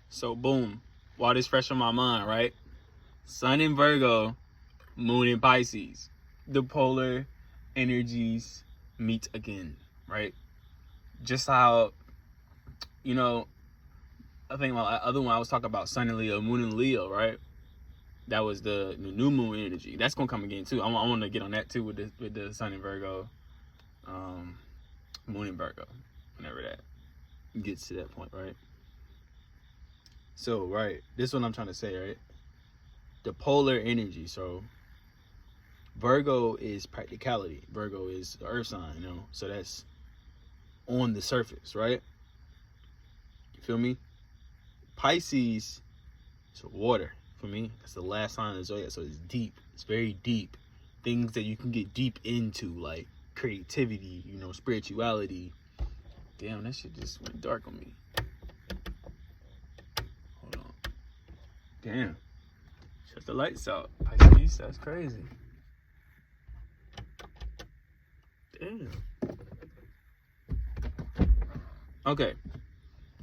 So boom, while this fresh on my mind, right? Sun in Virgo, Moon in Pisces. The polar energies meet again, right? Just how, you know, I think my other one I was talking about Sun in Leo, Moon in Leo, right? That was the new moon energy. That's gonna come again too. I want to get on that too with the Sun in Virgo, Moon in Virgo, whenever that gets to that point, right? So right, this is what I'm trying to say, right? The polar energy. So Virgo is practicality. Virgo is the earth sign, you know. So that's on the surface, right? You feel me? Pisces is water for me. That's the last sign of the zodiac. So it's deep. It's very deep. Things that you can get deep into, like creativity, you know, spirituality. Damn, that shit just went dark on me. Hold on. Damn. Shut the lights out. Pisces, that's crazy. Damn. Okay.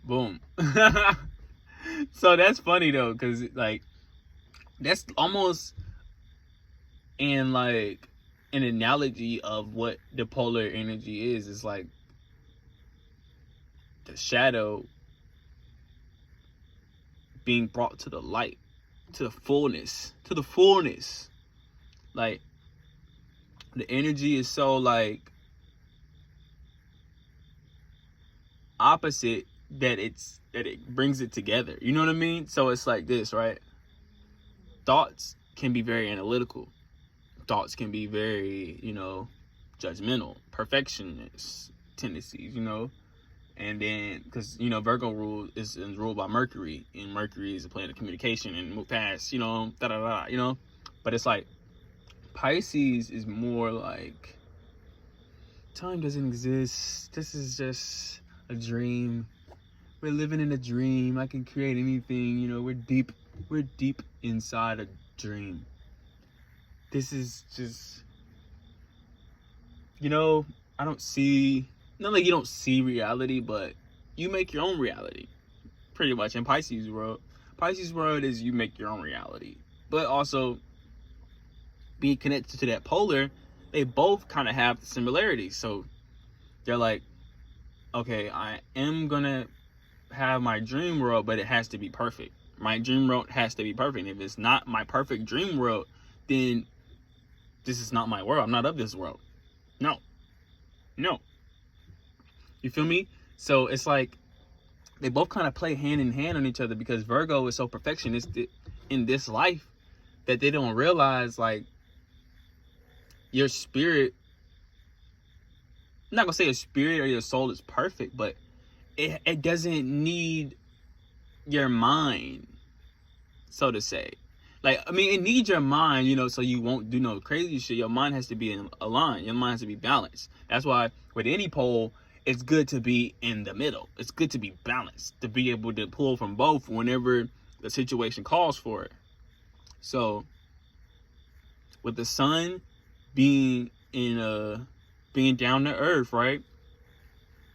Boom. So that's funny though, because like that's almost in like an analogy of what the polar energy is. It's like the shadow being brought to the light, to the fullness. Like the energy is so like opposite that it brings it together. You know what I mean? So it's like this, right? Thoughts can be very analytical. Thoughts can be very, you know, judgmental, perfectionist tendencies, you know. And then, because, you know, Virgo is ruled by Mercury, and Mercury is a planet of communication and move fast, you know, you know. But it's like Pisces is more like time doesn't exist. This is just a dream. We're living in a dream. I can create anything, you know. We're deep inside a dream. This is just, you know, I don't see, not like you don't see reality, but you make your own reality, pretty much, in Pisces world. Pisces world is you make your own reality. But also, being connected to that polar, they both kind of have similarities. So, they're like, okay, I am gonna have my dream world, but it has to be perfect. My dream world has to be perfect. If it's not my perfect dream world, then this is not my world. I'm not of this world. No. You feel me? So it's like they both kind of play hand in hand on each other, because Virgo is so perfectionistic in this life that they don't realize, like, your spirit, I'm not gonna say your spirit or your soul is perfect, but it doesn't need your mind, so to say. Like, I mean, it needs your mind, you know, so you won't do no crazy shit. Your mind has to be in a line. Your mind has to be balanced. That's why with any pole, it's good to be in the middle. It's good to be balanced, to be able to pull from both whenever the situation calls for it. So with the sun being being down to earth, right?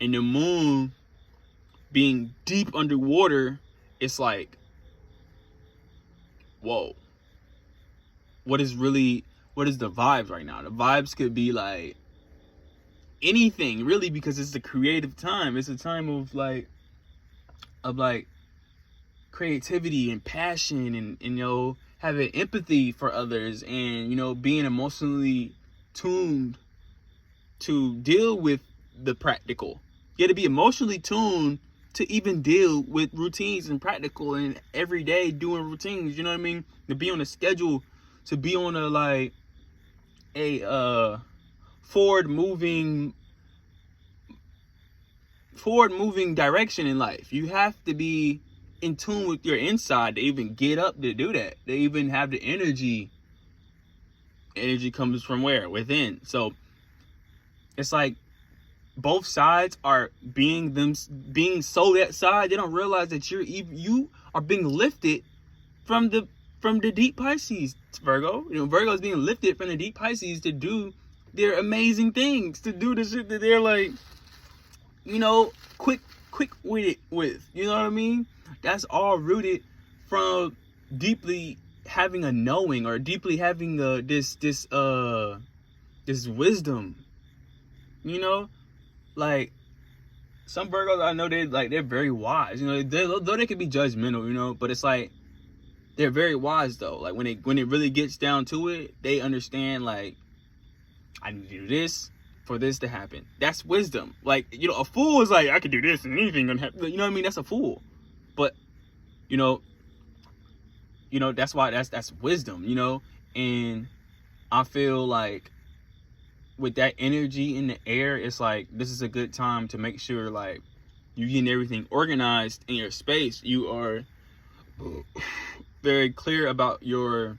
And the moon being deep underwater, it's like, whoa. What is the vibes right now? The vibes could be like anything, really, because it's the creative time. It's a time of like creativity and passion, and you know, having empathy for others, and you know, being emotionally tuned to deal with the practical. You got to be emotionally tuned to even deal with routines and practical and everyday doing routines. You know what I mean? To be on a schedule, to be on a forward moving direction in life. You have to be in tune with your inside to even get up to do that. They even have the energy. Energy comes from where? Within. So it's like both sides are being so that side, they don't realize that you are being lifted from the deep Pisces, Virgo. You know, Virgo is being lifted from the deep Pisces to do their amazing things, to do the shit that they're like, you know, quick with. You know what I mean? That's all rooted from deeply having a knowing, or deeply having this wisdom, you know. Like, some Virgos I know, they're very wise, you know. Though they can be judgmental, you know, but it's like they're very wise though. Like when it really gets down to it, they understand, like, I need to do this for this to happen. That's wisdom. Like, you know, a fool is like, I can do this and anything gonna happen. You know what I mean? That's a fool. But you know, that's why that's wisdom, you know. And I feel like with that energy in the air, it's like this is a good time to make sure, like, you getting everything organized in your space. You are very clear about your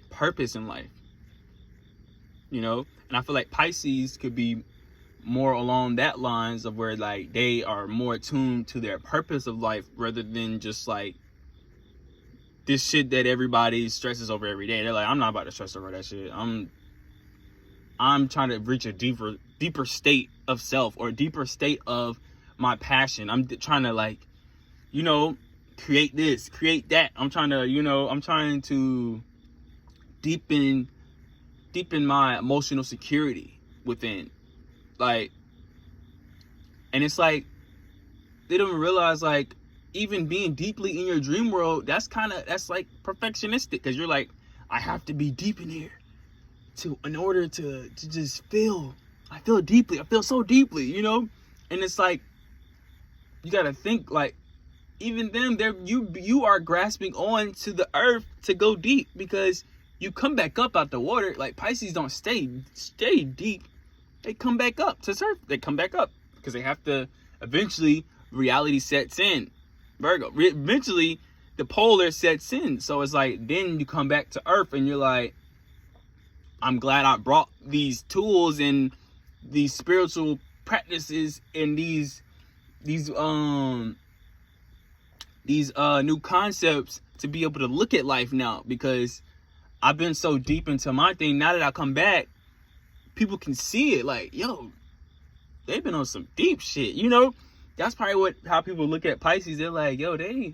purpose in life, you know. And I feel like Pisces could be more along that lines of where, like, they are more attuned to their purpose of life rather than just like this shit that everybody stresses over every day. They're like, I'm not about to stress over that shit. I'm trying to reach a deeper state of self, or a deeper state of my passion. I'm trying to, like, you know, create this, create that. I'm trying to deepen my emotional security within. Like, and it's like they don't realize, like, even being deeply in your dream world, that's like perfectionistic, because you're like, I have to be deep in here in order to just feel. I feel deeply. I feel so deeply, you know. And it's like, you gotta think, like, even them, you are grasping on to the earth to go deep, because you come back up out the water. Like, Pisces don't stay deep. They come back up to surf. They come back up because they have to. Eventually, reality sets in. Virgo. Eventually, the polar sets in. So it's like, then you come back to earth and you're like, I'm glad I brought these tools and these spiritual practices and these new concepts to be able to look at life now, because I've been so deep into my thing. Now that I come back, people can see it. Like, yo, they've been on some deep shit, you know. That's probably how people look at Pisces. They're like, yo, they're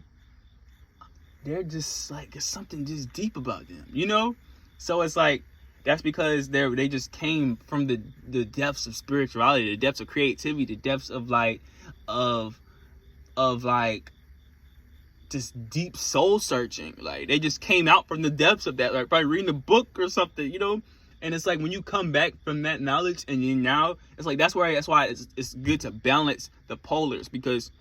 just like, there's something just deep about them, you know. So it's like, that's because they just came from the depths of spirituality, the depths of creativity, the depths of like just deep soul searching. Like, they just came out from the depths of that, like probably reading a book or something, you know. And it's like, when you come back from that knowledge, and you now, it's like, that's why it's good to balance the polars, because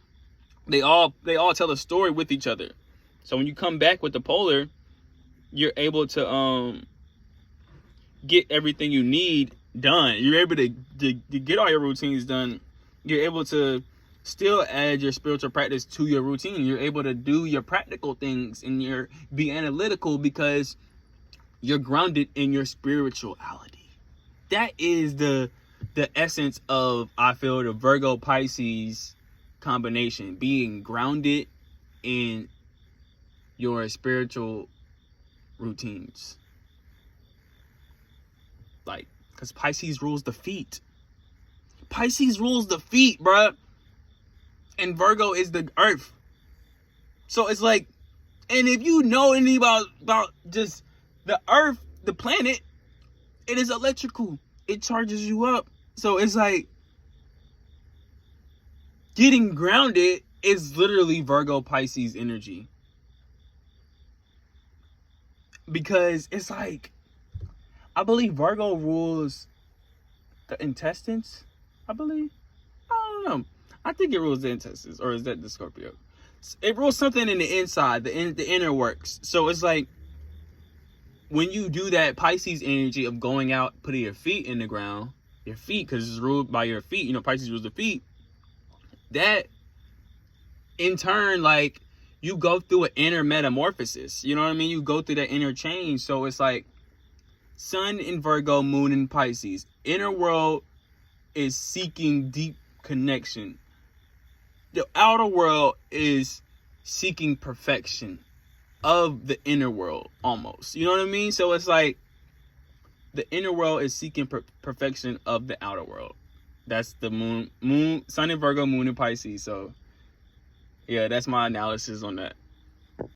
they all tell a story with each other. So when you come back with the polar, you're able to get everything you need done. You're able to get all your routines done. You're able to still add your spiritual practice to your routine. You're able to do your practical things, and be analytical, because you're grounded in your spirituality. That is the essence of, I feel, the Virgo Pisces combination, being grounded in your spiritual routines. Like, because Pisces rules the feet. Pisces rules the feet, bruh. And Virgo is the earth. So it's like, and if you know anything about just the earth, the planet, it is electrical. It charges you up. So it's like, getting grounded is literally Virgo Pisces energy. Because it's like, I believe Virgo rules the intestines. I believe. I don't know. I think it rules the intestines. Or is that the Scorpio? It rules something in the inside, the inner works. So it's like, when you do that Pisces energy of going out, putting your feet in the ground, your feet, because it's ruled by your feet, you know, Pisces rules the feet, that in turn, like, you go through an inner metamorphosis, you know what I mean? You go through that inner change. So it's like, Sun in Virgo, Moon in Pisces. Inner world is seeking deep connection. The outer world is seeking perfection of the inner world, almost. You know what I mean? So it's like, the inner world is seeking perfection of the outer world. That's the moon, sun in Virgo, moon in Pisces. So yeah, that's my analysis on that.